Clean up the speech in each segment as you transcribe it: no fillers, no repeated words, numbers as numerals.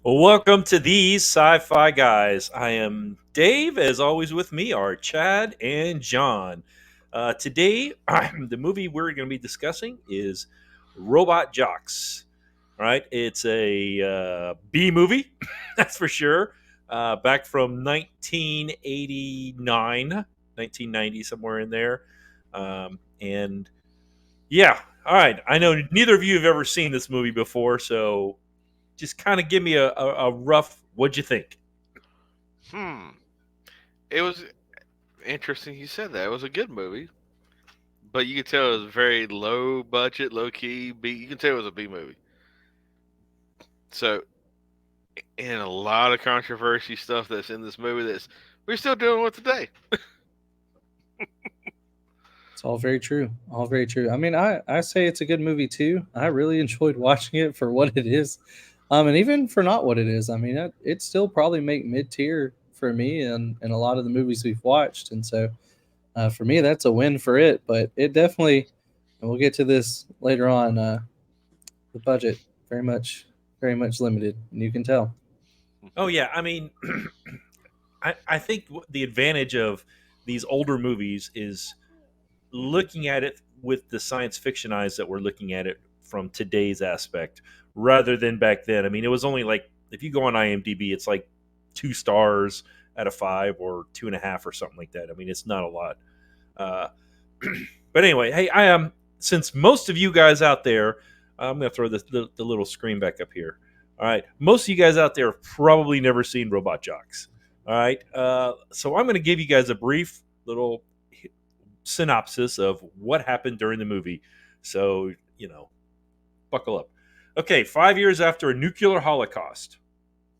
Welcome to these sci-fi guys. I am Dave. As always, with me are Chad and John. Today, the movie we're going to be discussing is Robot Jocks. All right, it's a B movie, that's for sure. Back from 1989, 1990, somewhere in there. And yeah, all right. I know neither of you have ever seen this movie before, so just kind of give me a rough what'd you think. Hmm. It was interesting you said that. It was a good movie, but you could tell it was very low budget, low key. B. You can tell it was a B movie. So, and a lot of controversy stuff that's in this movie that's we're still dealing with today. It's all very true. All very true. I mean, I say it's a good movie too. I really enjoyed watching it for what it is, and even for not what it is. I mean, it still probably make mid tier for me and a lot of the movies we've watched. And so, for me, that's a win for it. But it definitely, and we'll get to this later on. The budget very much, very much limited, and you can tell. Oh yeah, I mean, I think the advantage of these older movies is looking at it with the science fiction eyes that we're looking at it from today's aspect, rather than back then. I mean, it was only like if you go on IMDb, it's like 2 stars out of five or two and a half or something like that. I mean, it's not a lot. Uh, but anyway, hey, I am since most of you guys out there, I'm going to throw the little screen back up here. All right, most of you guys out there have probably never seen Robot Jocks. All right, so I'm going to give you guys a brief little synopsis of what happened during the movie. So buckle up. Okay, 5 years after a nuclear holocaust.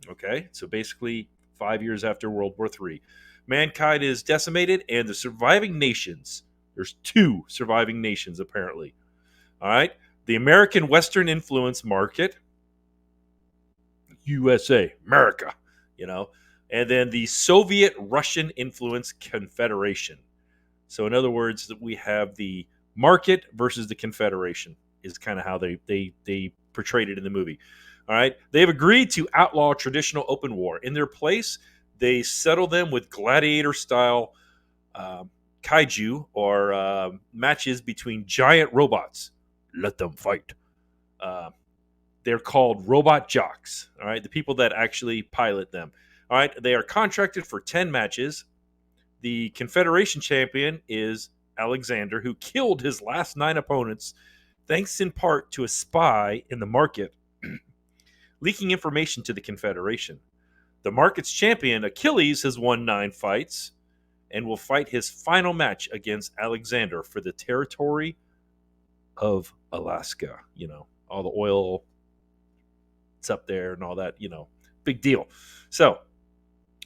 Okay, so basically 5 years after World War III, mankind is decimated, and the surviving nations. There's two surviving nations apparently. All right, the American Western influence market, USA, America, you know, and then the Soviet Russian influence confederation. So in other words, that we have the market versus the confederation is kind of how they portrayed it in the movie. All right, they've agreed to outlaw traditional open war. In their place, they settle them with gladiator style kaiju or matches between giant robots. Let them fight. Uh, they're called robot jocks. All right, the people that actually pilot them. All right, they are contracted for 10 matches. The Confederation champion is Alexander, who killed his last 9 opponents, thanks in part to a spy in the market leaking information to the Confederation. The market's champion, Achilles, has won 9 fights and will fight his final match against Alexander for the territory of Alaska. All the oil, it's up there and all that, big deal. So,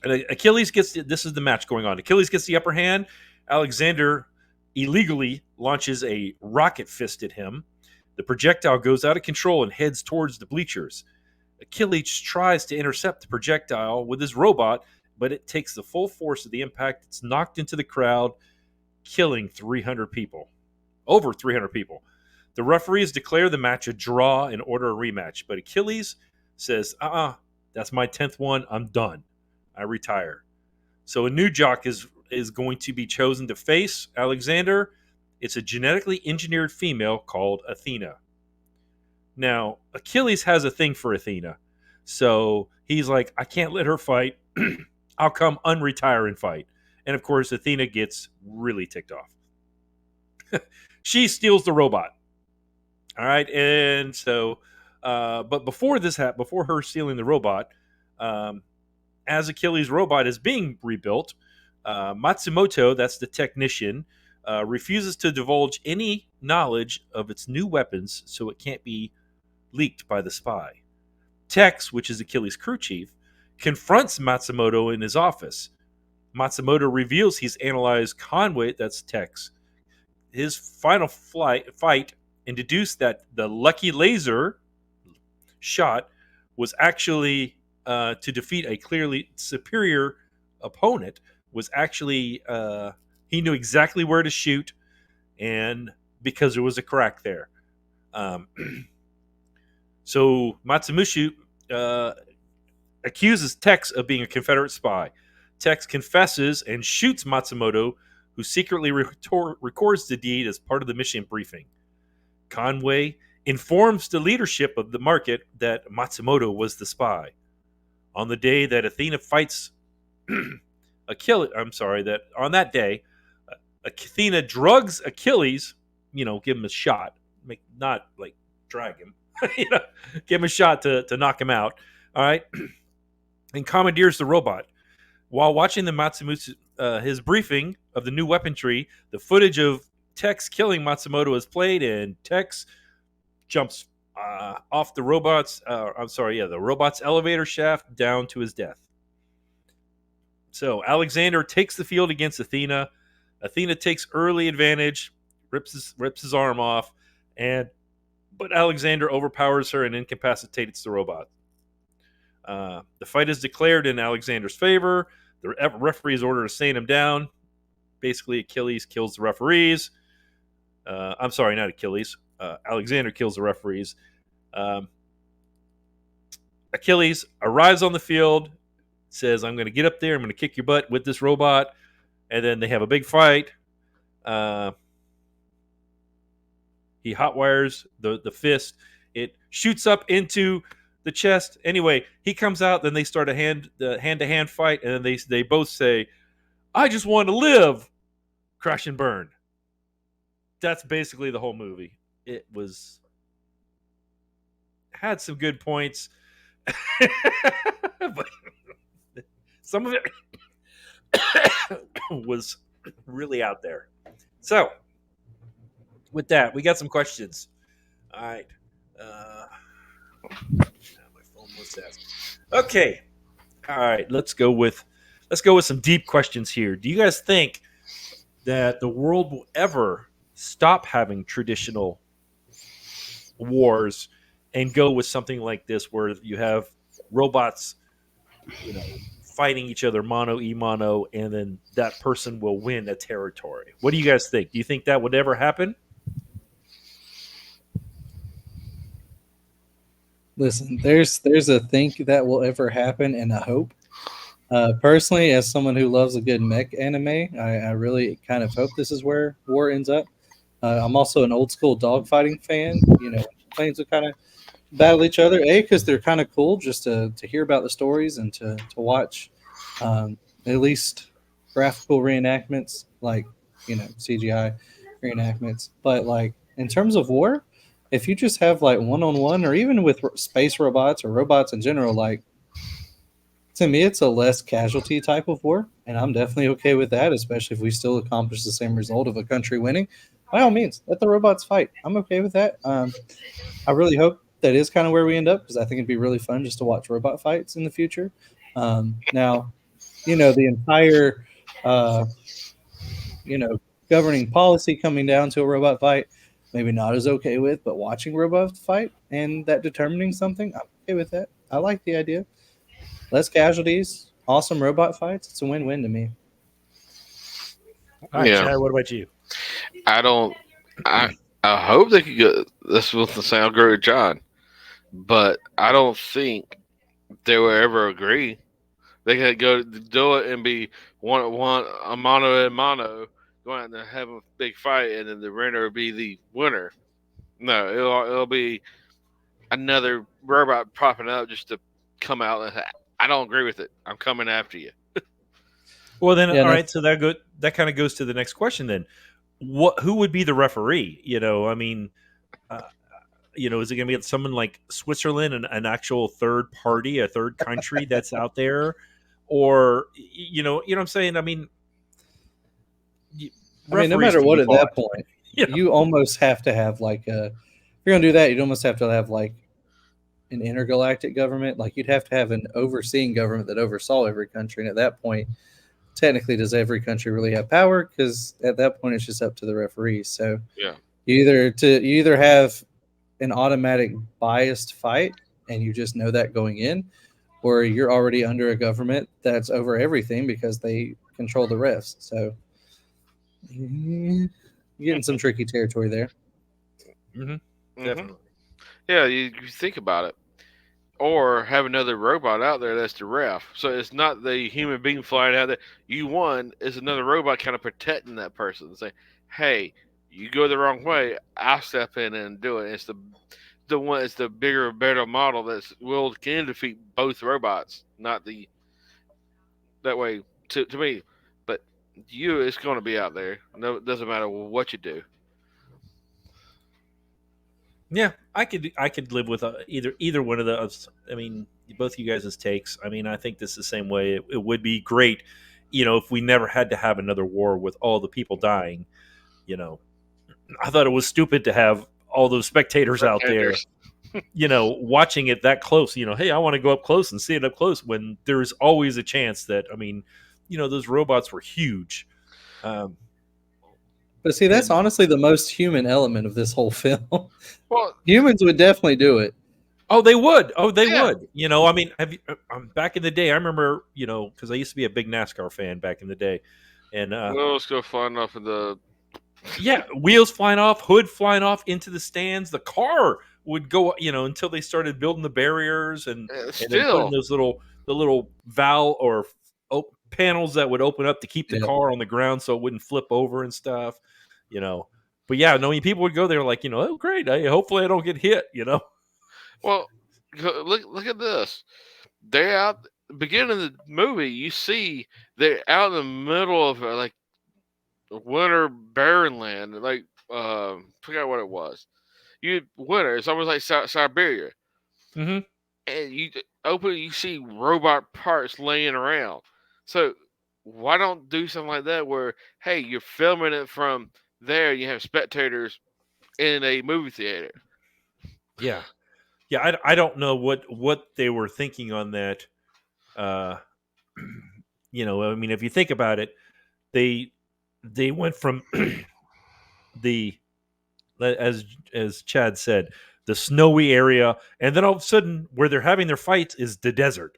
Achilles gets this is the match going on. Achilles gets the upper hand. Alexander illegally launches a rocket fist at him. The projectile goes out of control and heads towards the bleachers. Achilles tries to intercept the projectile with his robot, but it takes the full force of the impact. It's knocked into the crowd, killing 300 people. Over 300 people. The referees declare the match a draw and order a rematch, but Achilles says, that's my 10th one. I'm done. I retire. So a new jock is going to be chosen to face Alexander. It's a genetically engineered female called Athena. Now, Achilles has a thing for Athena. So he's like, I can't let her fight. I'll come unretire and fight. And of course, Athena gets really ticked off. She steals the robot. All right. And so, but before this happened, before her stealing the robot, um, as Achilles' robot is being rebuilt, Matsumoto, that's the technician, refuses to divulge any knowledge of its new weapons so it can't be leaked by the spy. Tex, which is Achilles' crew chief, confronts Matsumoto in his office. Matsumoto reveals he's analyzed Conway, that's Tex, his final fight, and deduced that the lucky laser shot was actually to defeat a clearly superior opponent. Was actually he knew exactly where to shoot, and because there was a crack there. Um, so Matsumushu, uh, accuses Tex of being a Confederate spy. Tex confesses and shoots Matsumoto, who secretly records the deed as part of the mission briefing. Conway informs the leadership of the market that Matsumoto was the spy. On the day that Athena fights Achilles, I'm sorry, that on that day, Athena drugs Achilles, give him a shot, not like drag him, give him a shot to knock him out. All right, and commandeers the robot. While watching the Matsumoto his briefing of the new weaponry, the footage of Tex killing Matsumoto is played, and Tex jumps off the robot's. The robot's elevator shaft down to his death. So Alexander takes the field against Athena. Athena takes early advantage, rips his arm off, but Alexander overpowers her and incapacitates the robot. The fight is declared in Alexander's favor. The referee is ordered to stand him down. Basically, Achilles kills the referees. I'm sorry, not Achilles. Alexander kills the referees. Achilles arrives on the field, says, "I'm going to get up there. I'm going to kick your butt with this robot." And then they have a big fight. He hotwires the fist. It shoots up into the chest. Anyway, he comes out. Then they start a hand-to-hand fight, and then they both say, "I just want to live." Crash and burn. That's basically the whole movie. It had some good points, but some of it was really out there. So, with that, we got some questions. All right. My phone was asking. Okay. All right. Let's go with some deep questions here. Do you guys think that the world will ever stop having traditional wars and go with something like this, where you have robots, fighting each other mano a mano, and then that person will win a territory? What do you guys think? Do you think that would ever happen? Listen, there's a think that will ever happen and a hope. Personally, as someone who loves a good mech anime, I really kind of hope this is where war ends up. I'm also an old school dogfighting fan. Planes will kind of battle each other. Because they're kind of cool just to hear about the stories and to watch at least graphical reenactments, like CGI reenactments. But like in terms of war, if you just have like one-on-one, or even with space robots or robots in general, like, to me, it's a less casualty type of war, and I'm definitely okay with that, especially if we still accomplish the same result of a country winning. By all means, let the robots fight. I'm okay with that. I really hope that is kind of where we end up, because I think it'd be really fun just to watch robot fights in the future. Now, the entire, uh, governing policy coming down to a robot fight, maybe not as okay with, but watching robots fight and that determining something, I'm okay with that. I like the idea. Less casualties, awesome robot fights. It's a win-win to me. All right, Yeah. Chad, what about you? I don't. I hope they could get this with the sound agree with John, but I don't think they will ever agree. They could go do it and be one a mano a mano, go out and have a big fight, and then the winner will be the winner. No, it'll be another robot popping up just to come out and say, I don't agree with it. I'm coming after you. Well, then, Yeah, all right. So that kind of goes to the next question. Then, who would be the referee? I mean, is it going to be someone like Switzerland, an actual third party, a third country that's out there, or what I'm saying? I mean, no referees matter can what, be at bought. that point, you almost have to have like if you're gonna do that, you'd almost have to have like an intergalactic government. Like you'd have to have an overseeing government that oversaw every country, and at that point, technically, does every country really have power? Because at that point, it's just up to the referees. So Yeah. you either have an automatic biased fight, and you just know that going in, or you're already under a government that's over everything because they control the refs. So you're getting some tricky territory there. Mm-hmm. Mm-hmm. Definitely. Yeah, you think about it. or have another robot out there that's the ref. So it's not the human being flying out there. You won. It's another robot kind of protecting that person and saying, "Hey, you go the wrong way. I'll step in and do it." It's the one. It's the bigger, better model that's will can defeat both robots. Not the that way to me, but you, it's going to be out there. No, it doesn't matter what you do. Yeah, I could live with either one of those. I mean, both you guys' takes. I mean, I think this is the same way. It would be great, if we never had to have another war with all the people dying. You know, I thought it was stupid to have all those spectators out there, Spectators. watching it that close. Hey, I want to go up close and see it up close when there's always a chance that, I mean, those robots were huge. Um, But see, that's and honestly the most human element of this whole film. Well, Humans would definitely do it. Oh, they would. Oh, they yeah. would. I mean, have you? Back in the day, I remember. Because I used to be a big NASCAR fan back in the day, and Well, let's go find off of the. yeah, wheels flying off, hood flying off into the stands. The car would go, until they started building the barriers and then putting Still, the little valve or panels that would open up to keep the Yeah. car on the ground so it wouldn't flip over and stuff. You know, but yeah, knowing people would go there like, oh great, hopefully I don't get hit. well, look at this. They're out beginning of the movie. You see they're out in the middle of like winter barren land, like forgot what it was. You winter. It's almost like Siberia, Hmm. and you see robot parts laying around. So why don't do something like that where hey, you're filming it from there, you have spectators in a movie theater. Yeah. Yeah, I don't know what they were thinking on that. Uh, I mean, if you think about it, they they went from the as Chad said, the snowy area, and then all of a sudden, where they're having their fights is the desert,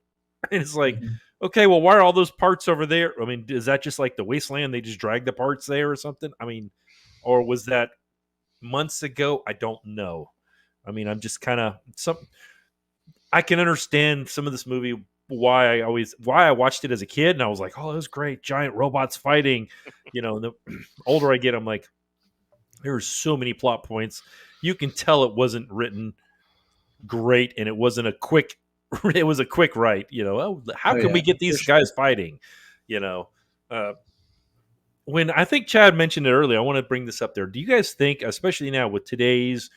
and it's like, Mhm. okay, well, why are all those parts over there? I mean, is that just like the wasteland? They just drag the parts there or something? I mean, or was that months ago? I don't know. I mean, I'm just kind of some. I can understand some of this movie why I watched it as a kid and I was like, oh, it was great, giant robots fighting. The older I get, I'm like, there's so many plot points. You can tell it wasn't written great and it wasn't a quick it was a quick write. Oh, how Oh can yeah, we get for these sure. guys fighting? You know, uh, when I think Chad mentioned it earlier, I want to bring this up there. Do you guys think, especially now with today's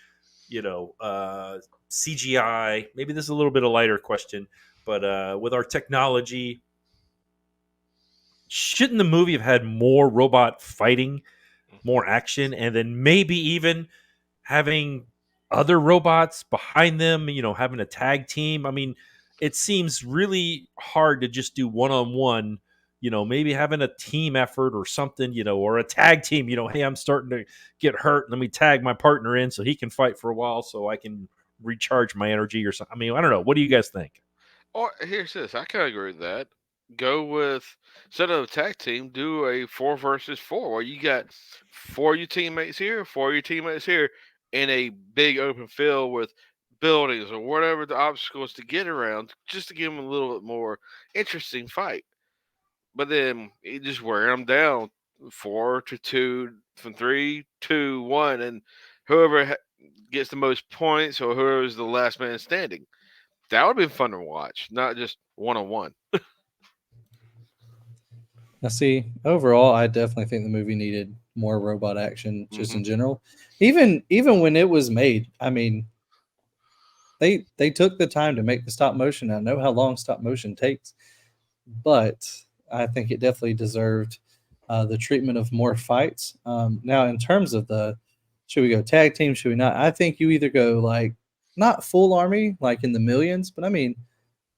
you know, uh, CGI. Maybe this is a little bit of lighter question, but with our technology, shouldn't the movie have had more robot fighting, more action, and then maybe even having other robots behind them? Having a tag team. I mean, it seems really hard to just do one on one. Maybe having a team effort or something, or a tag team, hey, I'm starting to get hurt. Let me tag my partner in so he can fight for a while so I can recharge my energy or something. I mean, I don't know. What do you guys think? Or here's this. I kind of agree with that. Go with instead of a tag team, do a 4 versus 4 where you got four of your teammates here, four of your teammates here in a big open field with buildings or whatever the obstacles to get around, just to give them a little bit more interesting fight. But then you just wear them down 4 to 2, from 3, 2, 1, and whoever gets the most points or whoever's the last man standing. That would be fun to watch, not just one on one. Now, see, overall, I definitely think the movie needed more robot action, just Hmm. in general. Even when it was made, I mean, they took the time to make the stop motion. I know how long stop motion takes, but I think it definitely deserved the treatment of more fights. Now, in terms of the should we go tag team, should we not? I think you either go like not full army, like in the millions, but I mean,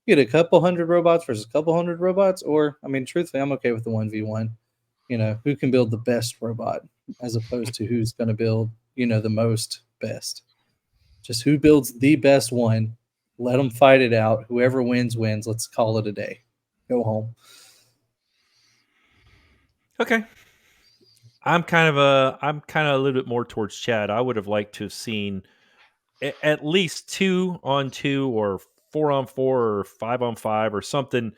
you get a couple hundred robots versus a couple hundred robots, or I mean, truthfully, I'm okay with the 1v1. Who can build the best robot as opposed to who's going to build, the most best. Just who builds the best one. Let them fight it out. Whoever wins, wins. Let's call it a day. Go home. Okay. I'm kind of a little bit more towards Chad. I would have liked to have seen at least 2 on 2 or 4-on-4 or 5-on-5 or something.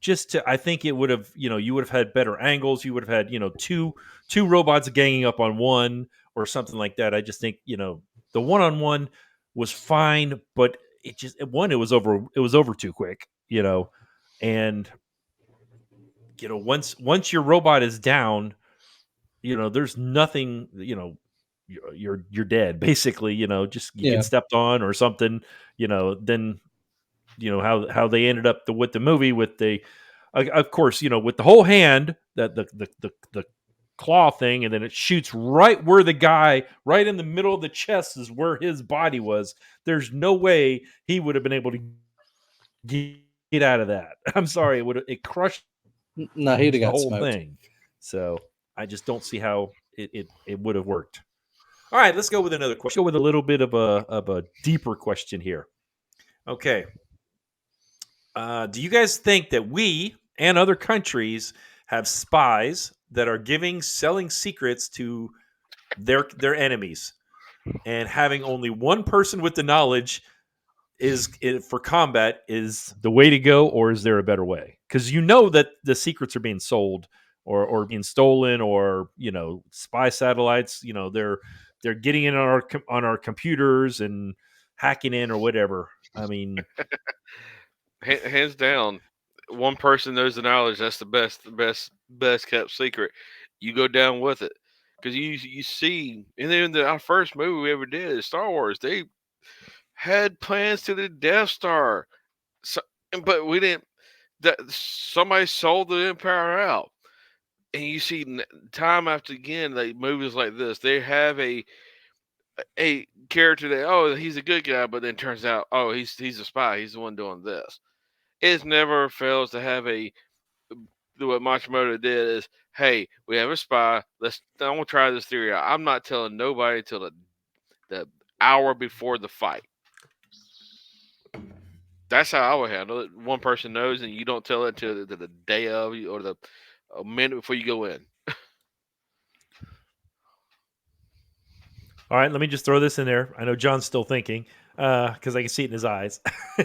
Just to, I think it would have, you would have had better angles. You would have had, two robots ganging up on one or something like that. I just think, the one-on-one was fine, but it was over too quick, and once your robot is down, there's nothing, you're dead basically, just you get Yeah. stepped on or something, then how they ended up with the movie with the of course, with the whole hand, that the claw thing, and then it shoots right where the guy, right in the middle of the chest is where his body was. There's no way he would have been able to get out of that. I'm sorry, it crushed No, he'd have the got whole smoked. thing. So I just don't see how it would have worked. All right, let's go with another question. Let's go with a little bit of a deeper question here. Okay. Do you guys think that we and other countries have spies that are selling secrets to their enemies, and having only one person with the knowledge for combat is the way to go, or is there a better way? Because that the secrets are being sold or being stolen, or spy satellites. They're getting in on our computers and hacking in or whatever. I mean, Hands down, one person knows the knowledge. That's best kept secret. You go down with it because you see, and then our first movie we ever did is Star Wars. They had plans to the Death Star, so, but we didn't. That somebody sold the Empire out, and you see time after again, like movies like this, they have a character that, oh, he's a good guy, but then turns out, oh, he's a spy. He's the one doing this. It never fails to have what Matsumoto did is, hey, we have a spy. I'm gonna try this theory out. I'm not telling nobody until the hour before the fight. That's how I would handle it. One person knows, and you don't tell it until the day of, or the a minute before you go in. all right, let me just throw this in there. I know John's still thinking because I can see it in his eyes.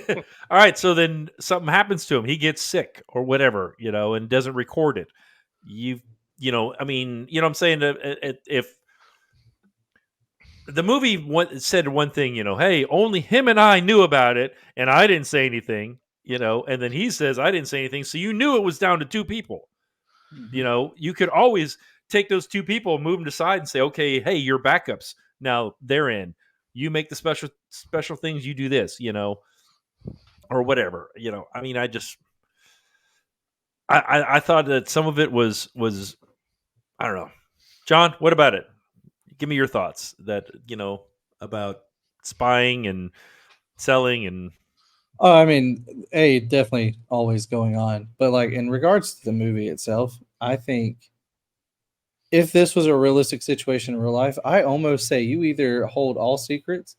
All right, so then something happens to him. He gets sick or whatever, and doesn't record it. I mean, what I'm saying? If the movie said one thing, hey, only him and I knew about it, and I didn't say anything, and then he says I didn't say anything, so you knew it was down to two people. You could always take those two people and move them aside and say, okay, hey, you're backups. Now they're in. You make the special things. You do this, or whatever. I mean, I thought that some of it was I don't know. John, what about it? Give me your thoughts about spying and selling and Oh, I mean, definitely always going on. But like in regards to the movie itself, I think if this was a realistic situation in real life, I almost say you either hold all secrets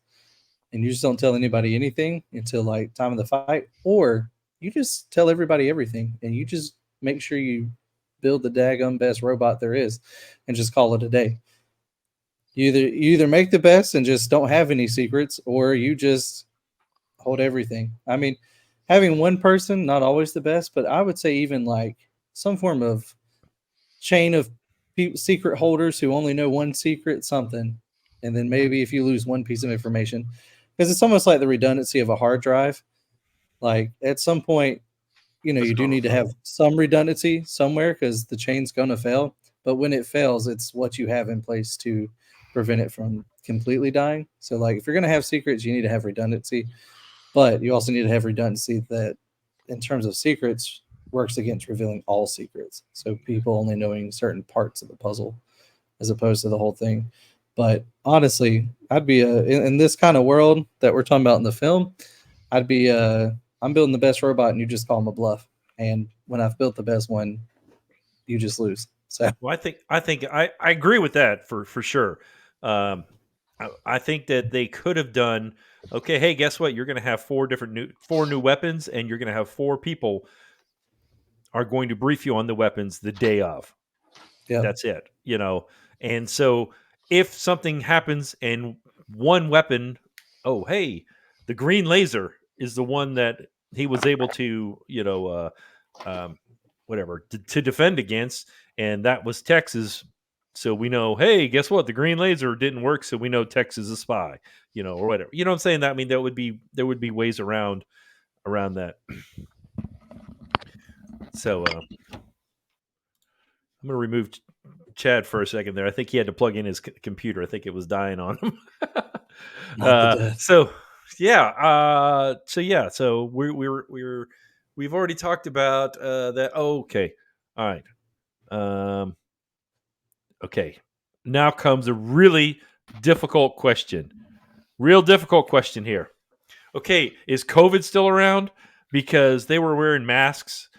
and you just don't tell anybody anything until like time of the fight, or you just tell everybody everything and you just make sure you build the daggum best robot there is and just call it a day. You either make the best and just don't have any secrets, or you just hold everything. I mean, having one person not always the best, but I would say even like some form of chain of secret holders who only know one secret, something, and then maybe if you lose one piece of information, because it's almost like the redundancy of a hard drive. Like at some point, It's you do gonna need to have some redundancy somewhere because the chain's going to fail. But when it fails, it's what you have in place to prevent it from completely dying. So, like, if you're going to have secrets, you need to have redundancy, but you also need to have redundancy that, in terms of secrets, works against revealing all secrets. So people only knowing certain parts of the puzzle as opposed to the whole thing. But honestly, I'd be in this kind of world that we're talking about in the film. I'd be I'm building the best robot, and you just call them a bluff. And when I've built the best one, you just lose. So well, I agree with that for sure. Um, I think that they could have done okay. Hey, guess what? You're going to have four new weapons, and you're going to have four people are going to brief you on the weapons the day of. yeah, That's it. And so if something happens and one weapon, oh hey, the green laser, is the one that he was able to, whatever, to defend against, and that was Texas. So we know, hey, guess what? The green laser didn't work, so we know Texas is a spy, or whatever. You know what I'm saying? That I mean, there would be ways around that. So I'm gonna remove Chad for a second there. I think he had to plug in his computer. I think it was dying on him. Not the death. So yeah, so we've already talked about that. Oh, okay, all right. Okay, now comes a really difficult question. Real difficult question here. Okay, is COVID still around? Because they were wearing masks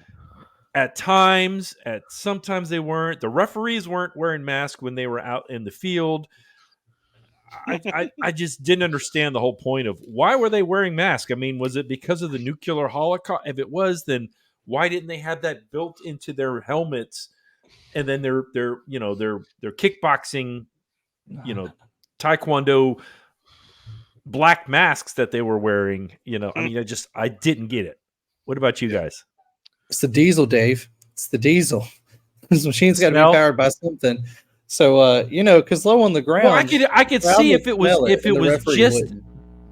at times. Sometimes they weren't. The referees weren't wearing masks when they were out in the field. I just didn't understand the whole point of why were they wearing masks. I mean, was it because of the nuclear holocaust? If it was, then why didn't they have that built into their helmets? And then their kickboxing, taekwondo black masks that they were wearing. I mean, I didn't get it. What about you guys? It's the diesel, Dave. It's the diesel. This machine's got to be Smell? powered by something. So because low on the ground. Well, I could see if it was just, wouldn't.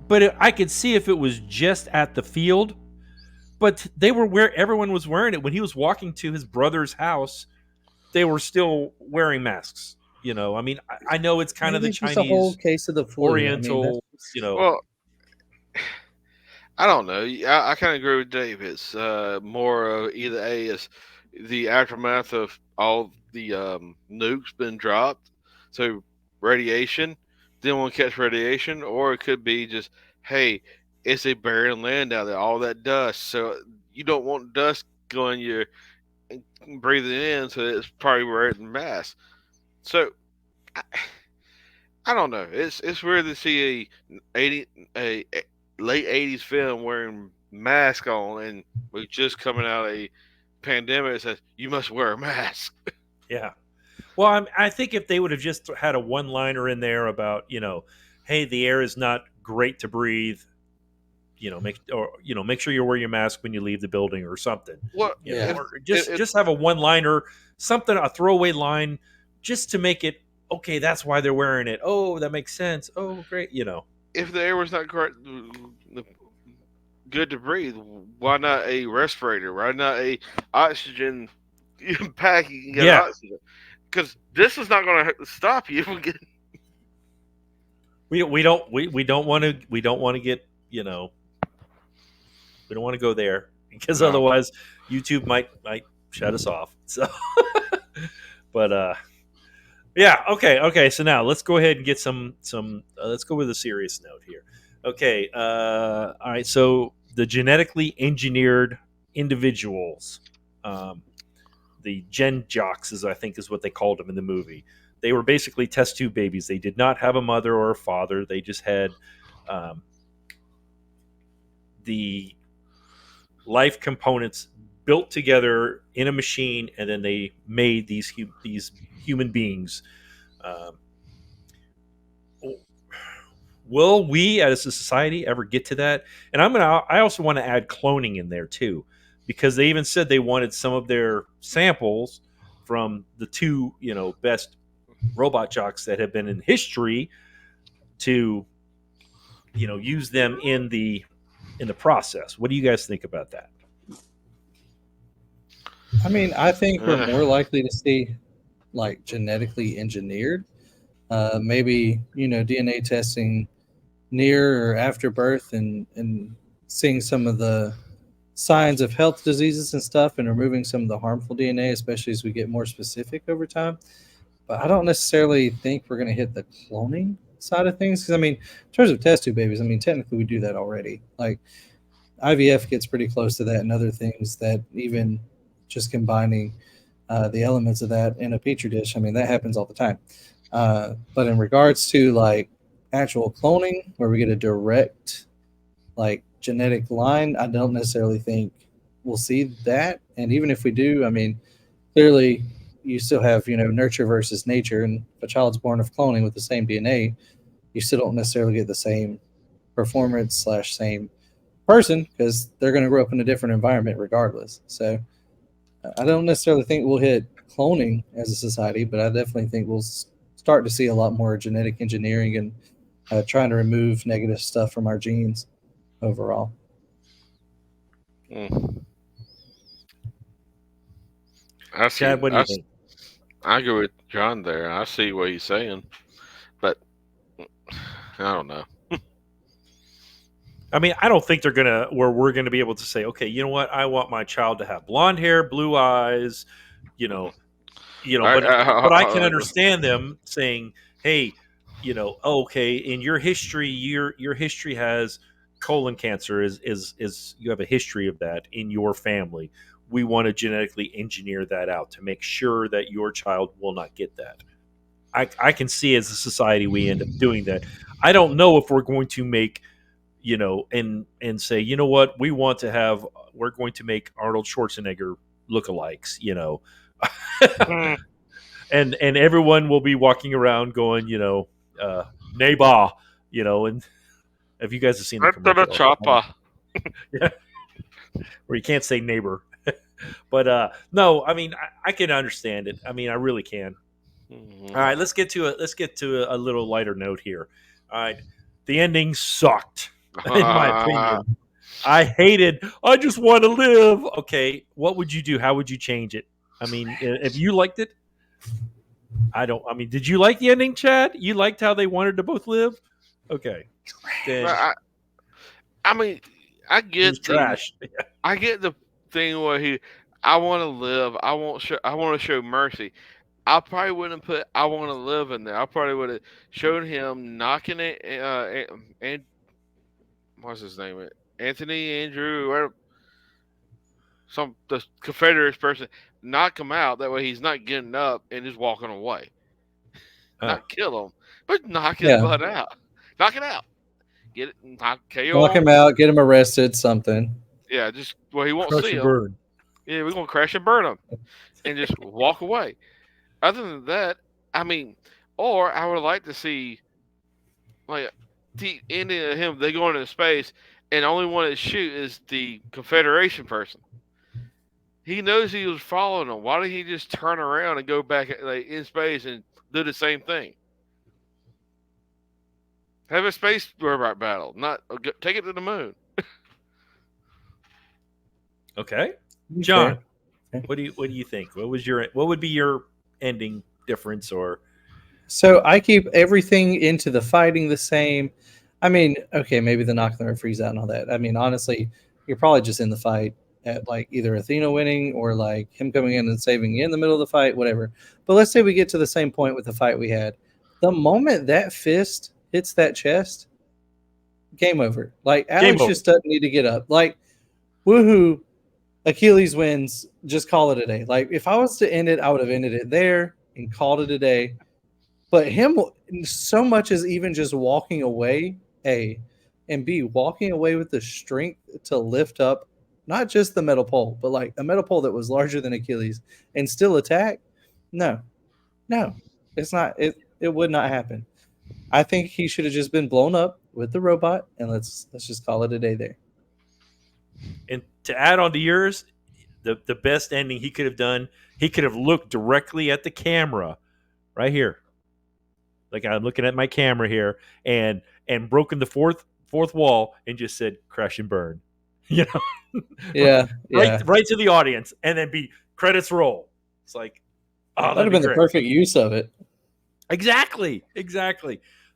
but I could see if it was just at the field. But they were where everyone was wearing it when he was walking to his brother's house. They were still wearing masks. I mean, I know it's kind of the Maybe it's just Chinese, a whole case of the flu. Oriental. Well, I don't know. I kind of agree with Dave. It's more of either A is the aftermath of all the nukes been dropped, so radiation, didn't want to catch radiation, or it could be just, hey, it's a barren land out there, all that dust, so you don't want dust going your breathing in, so it's probably wearing mass. So I don't know. It's weird to see a late '80s film wearing mask on, and we're just coming out of a pandemic that says you must wear a mask. Yeah. Well, I think if they would have just had a one-liner in there about, hey, the air is not great to breathe. Make sure you wear your mask when you leave the building or something. Well, Or just have a one-liner, something, a throwaway line, just to make it okay. That's why they're wearing it. Oh, that makes sense. Oh, great. if the air was not good to breathe, why not a respirator? Why not a oxygen pack? You can get oxygen, because this is not going to stop you from getting. We don't want to get we don't want to go there because otherwise YouTube might shut us off. So, but yeah, okay. So now let's go ahead and get some. Let's go with a serious note here. Okay, all right. So the genetically engineered individuals, the gen jocks, I think is what they called them in the movie. They were basically test tube babies. They did not have a mother or a father. They just had the life components built together in a machine, and then they made these human beings. Will we as a society ever get to that? And I also want to add cloning in there too, because they even said they wanted some of their samples from the two best robot jocks that have been in history to use them in the process. What do you guys think about that? I mean, I think we're more likely to see like genetically engineered, maybe DNA testing near or after birth, and seeing some of the signs of health diseases and stuff, and removing some of the harmful DNA, especially as we get more specific over time. But I don't necessarily think we're going to hit the cloning side of things, because I mean, in terms of test tube babies, I mean, technically we do that already. Like IVF gets pretty close to that, and other things that even just combining the elements of that in a petri dish. I mean, that happens all the time. But in regards to like actual cloning, where we get a direct like genetic line, I don't necessarily think we'll see that. And even if we do, I mean, clearly you still have nurture versus nature, and if a child's born of cloning with the same DNA, you still don't necessarily get the same performance / same person because they're going to grow up in a different environment regardless. So I don't necessarily think we'll hit cloning as a society, but I definitely think we'll start to see a lot more genetic engineering and trying to remove negative stuff from our genes overall. Mm. I see. Chad, what do you think? I agree with John there. I see what he's saying, but I don't know. I mean, I don't think we're gonna be able to say, okay, you know what, I want my child to have blonde hair, blue eyes, you know, I, but I can I, understand them saying, hey, okay, in your history, your history has colon cancer is you have a history of that in your family. We want to genetically engineer that out to make sure that your child will not get that. I can see as a society we end up doing that. I don't know if we're going to make and say, you know what, we're going to make Arnold Schwarzenegger lookalikes, mm, and everyone will be walking around going, neighbor, and if you guys have seen the Right to the commercial, chopper. yeah, where you can't say neighbor, but no, I mean, I can understand it. I mean, I really can. All right, let's get to a little lighter note here. All right, the ending sucked, in my opinion. I hated. I just want to live. Okay, what would you do? How would you change it? I mean, if you liked it, I don't. I mean, did you like the ending, Chad? You liked how they wanted to both live? Okay, then I mean, I it was get the trash. I get the thing where I want to live. I want to show mercy. I probably wouldn't put I want to live in there. I probably would have shown him knocking it. And what's his name? Anthony, Andrew, or the Confederate person, knock him out. That way he's not getting up and just walking away. Huh. Not kill him, but knock his Yeah, butt out. Knock it out. Get it, knock knock KO him. him out, get him arrested, something. Yeah, just well he won't Crush see and him. burn. Yeah, we're gonna crash and burn him, and just walk away. Other than that, I mean, or I would like to see like the ending of him. They go into space, and the only one that shoot is the Confederation person. He knows he was following them. Why did he just turn around and go back like in space and do the same thing? Have a space robot battle, not take it to the moon. Okay, Okay. John, what do you think? What would be your ending difference or So I keep everything into the fighting the same. I mean, okay, maybe the knock the freeze out and all that. I mean, honestly, you're probably just in the fight at like either Athena winning or like him coming in and saving you in the middle of the fight, whatever. But let's say we get to the same point with the fight we had. The moment that fist hits that chest, game over. Like game Alex over? just doesn't need to get up. Like, woohoo, Achilles wins. Just call it a day. Like if I was to end it, I would have ended it there and called it a day. But him so much as even just walking away, A, and B, walking away with the strength to lift up not just the metal pole, but like a metal pole that was larger than Achilles and still attack. No, no, it's not. It would not happen. I think he should have just been blown up with the robot, and let's just call it a day there. And to add on to yours, the best ending he could have done, he could have looked directly at the camera right here. Like I'm looking at my camera here and broken the fourth wall and just said crash and burn. You know? Yeah, yeah. right to the audience and then be credits roll. It's like, oh, That'd that'd have be been the great. perfect use of it. Exactly.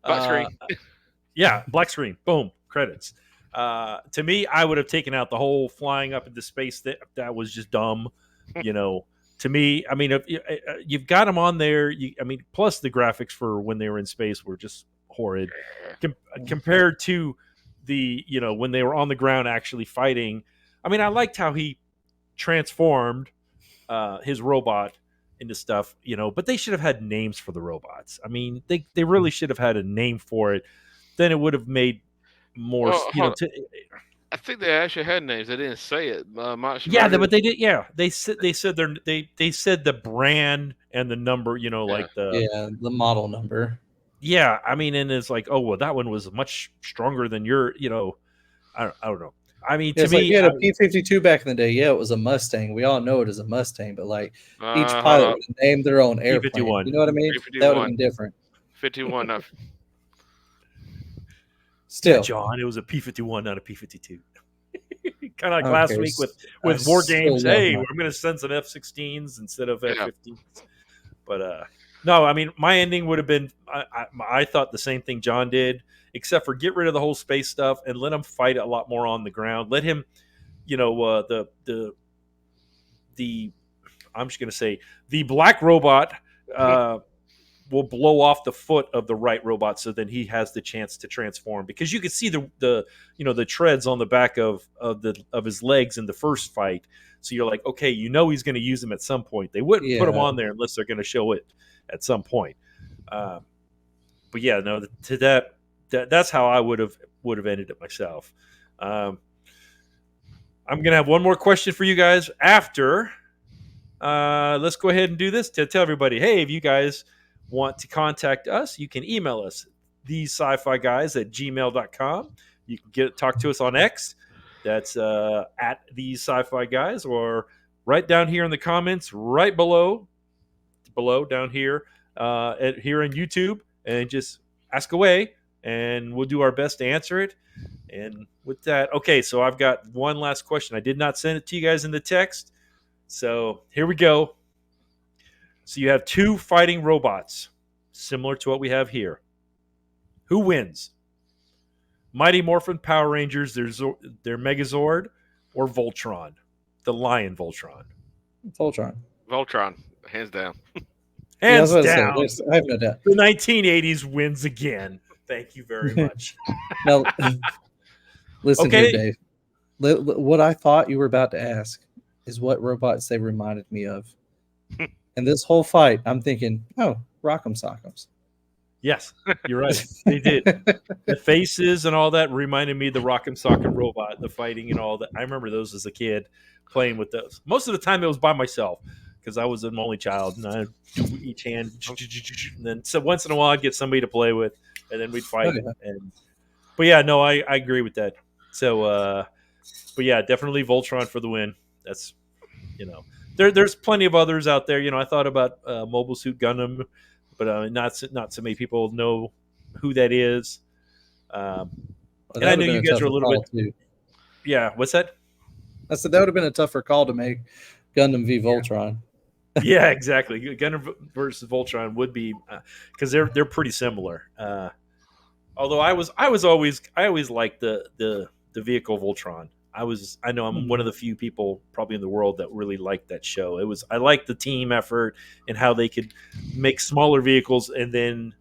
Black screen. Yeah, black screen. Boom. Credits. To me, I would have taken out the whole flying up into space. That was just dumb. To me, I mean, if you've got them on there, I mean, plus the graphics for when they were in space were just horrid compared to the when they were on the ground actually fighting. I mean, I liked how he transformed his robot into stuff, but they should have had names for the robots. I mean, they really should have had a name for it. Then it would have made more, Well, hold on. I think they actually had names. They didn't say it. yeah, but they did. Yeah, they said they said the brand and the number. Like the model number. yeah. I mean, and it's like, oh well, that one was much stronger than your. I don't know. I mean, Yeah, to it's like me, you had a P-52 back in the day. Yeah, it was a Mustang. We all know it as a Mustang, but like each Hold pilot on. would have named their own airplane. P-51. You know what I mean? That would have 51. been different. 51. Yeah, Still, John, it was a P-51, not a P-52. Kind of like last okay. week I with war still games. love Hey, my. I'm going to send some F-16s instead of Yeah. F-15s. But no, I mean, my ending would have been. I thought the same thing John did, except for get rid of the whole space stuff and let him fight a lot more on the ground. Let him, the I'm just going to say the black robot will blow off the foot of the right robot, so then he has the chance to transform, because you could see the treads on the back of his legs in the first fight. So you're like, okay, he's going to use them at some point. They wouldn't put them Yeah, on there unless they're going to show it at some point. But yeah, no, to that's how I would have ended it myself. Um, I'm gonna have one more question for you guys after. Let's go ahead and do this to tell everybody, hey, if you guys want to contact us, you can email us, TheseSciFiGuys@gmail.com. You can talk to us on X. That's at TheseSciFiGuys, or right down here in the comments, right below down here, here on YouTube, and just ask away, and we'll do our best to answer it. And with that, okay, so I've got one last question. I did not send it to you guys in the text, so here we go. So you have two fighting robots, similar to what we have here. Who wins? Mighty Morphin Power Rangers, their Megazord, or Voltron, the Lion Voltron? Voltron. Voltron, hands down. Yeah, I was Hands about to say, down, I have no doubt. the 1980s wins again. Thank you very much. Now, listen here, Okay. Dave. What I thought you were about to ask is what robots they reminded me of. And this whole fight, I'm thinking, oh, Rock'em Sock'ems. Yes, you're right. They did. The faces and all that reminded me of the Rock'em Sock'em Robot, the fighting and all that. I remember those as a kid, playing with those. Most of the time it was by myself, because I was an only child, and I each hand, and then so once in a while I'd get somebody to play with, and then we'd fight. Oh, yeah. But yeah, no, I agree with that. So, but yeah, definitely Voltron for the win. That's there's plenty of others out there. I thought about Mobile Suit Gundam, but not so many people know who that is. Well, And I that would know have been you a guys are tougher a little call, bit. too. Yeah, what's that? I said that would have been a tougher call to make. Gundam v Voltron. Yeah, exactly. Gundam versus Voltron would be, because they're pretty similar. Although I always liked the vehicle Voltron. I know I'm one of the few people probably in the world that really liked that show. I liked the team effort and how they could make smaller vehicles and then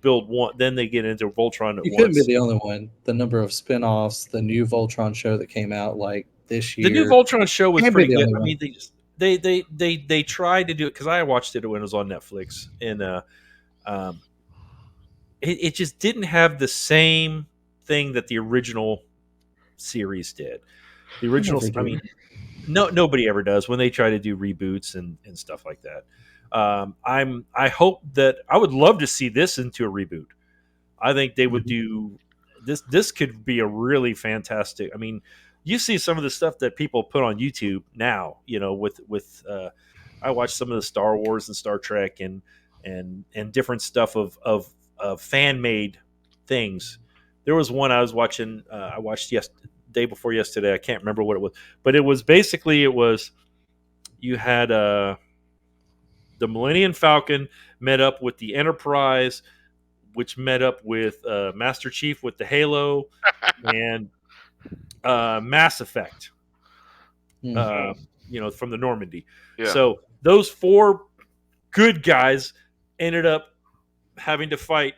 build one. Then they get into Voltron at You couldn't be once. the only one. The number of spin-offs, the new Voltron show that came out like this The new year. Voltron show was Can't be pretty the good. only I one. mean, they tried to do it, because I watched it when it was on Netflix, and um, it just didn't have the same thing that the original series did. The original, Never I do. mean, nobody ever does when they try to do reboots and stuff like that. I hope that I would love to see this into a reboot. I think they would do this. This could be a really fantastic. I mean, you see some of the stuff that people put on YouTube now. With I watch some of the Star Wars and Star Trek and different stuff of fan made things. There was one I was watching. I watched day before yesterday. I can't remember what it was, but it was basically you had the Millennium Falcon met up with the Enterprise, which met up with Master Chief with the Halo, and Mass Effect. Mm. From the Normandy. Yeah. So those four good guys ended up having to fight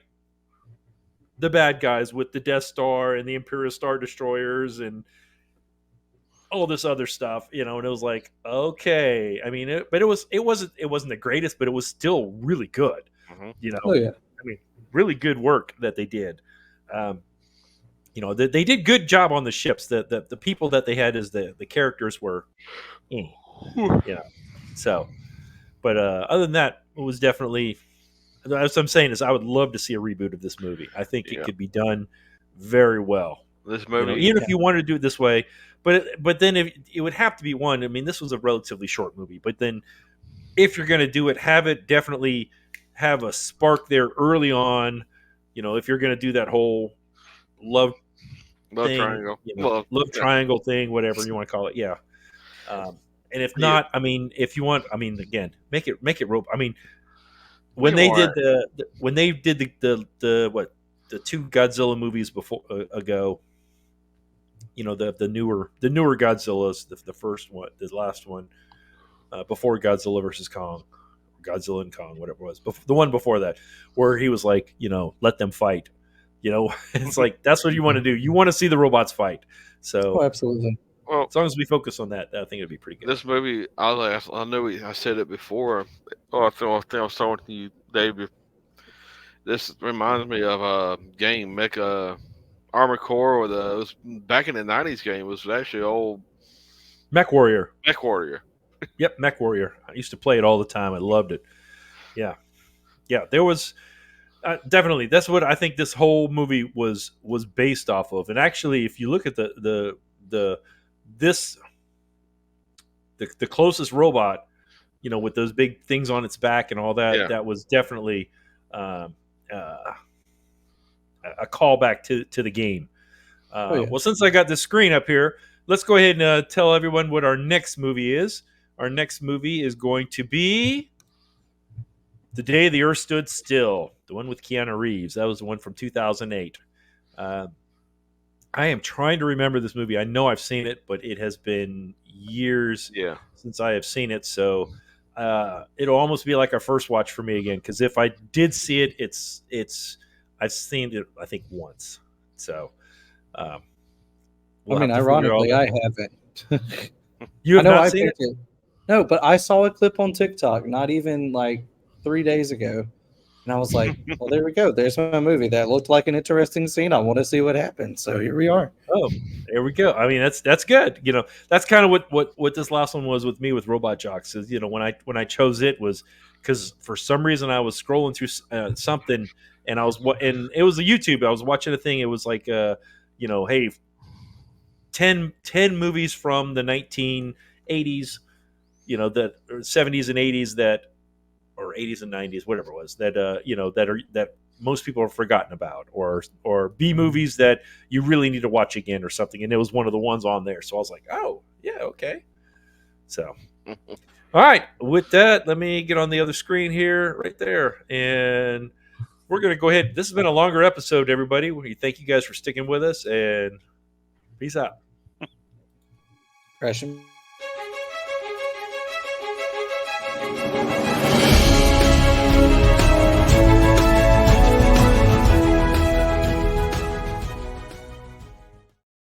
the bad guys with the Death Star and the Imperial Star Destroyers and all this other stuff, and it was like, okay. I mean, but it wasn't the greatest, but it was still really good. Oh yeah. I mean, really good work that they did. Um, they did good job on the ships. The people that they had as the characters were, so. But other than that, it was definitely. What I'm saying is, I would love to see a reboot of this movie. I think it Yeah. could be done very well. This movie, even if you wanted to do it this way, but then if it would have to be one. I mean, this was a relatively short movie, but then if you're going to do it, have it definitely have a spark there early on. If you're going to do that whole love love thing, triangle, love triangle thing, whatever you want to call it, yeah. And if Yeah. not, I mean, if you want, I mean, again, make it rope. I mean, We when they want did the two Godzilla movies before ago, the newer Godzillas, the first one, the last one, before Godzilla versus Kong, Godzilla and Kong, whatever it was, the one before that, where he was like, let them fight. It's like that's what you want to do. You want to see the robots fight. So Oh, absolutely. well, as long as we focus on that, I think it'd be pretty good. this movie, I know I said it before. Oh, I think I was talking to you, Dave. This reminds me of a game, Mecha Armor Core, or it was back in the '90s game. It was actually old Mech Warrior. Mech Warrior. Yep, Mech Warrior. I used to play it all the time. I loved it. Yeah, there was definitely, that's what I think this whole movie was based off of. And actually, if you look at the closest robot, with those big things on its back and all that, Yeah. that was definitely a callback to the game. Yeah. Well, since I got the screen up here, let's go ahead and tell everyone what our next movie is. Our next movie is going to be The Day the Earth Stood Still, the one with Keanu Reeves. That was the one from 2008. I am trying to remember this movie. I know I've seen it, but it has been years Yeah. since I have seen it. So it'll almost be like a first watch for me again. Because if I did see it, it's I've seen it, I think, once. So we'll I mean, have to figure ironically, out- I haven't. You I have know not I seen it? picked it. No, but I saw a clip on TikTok not even like 3 days ago. And I was like, well, there we go. There's my movie that looked like an interesting scene. I want to see what happens. So here we are. Oh, there we go. I mean, that's good. That's kind of what this last one was with me with Robot Jocks. Is when I chose it was because for some reason I was scrolling through something and and it was a YouTube. I was watching a thing. It was like hey, 10 movies from the 1980s, that or 70s and 80s that, or 80s and 90s, whatever it was, that that most people have forgotten about, or B movies that you really need to watch again or something. And it was one of the ones on there. So I was like, oh yeah, okay. So all right, with that, let me get on the other screen here, right there, and we're gonna go ahead. This has been a longer episode, everybody. We thank you guys for sticking with us, and peace out. Crashing.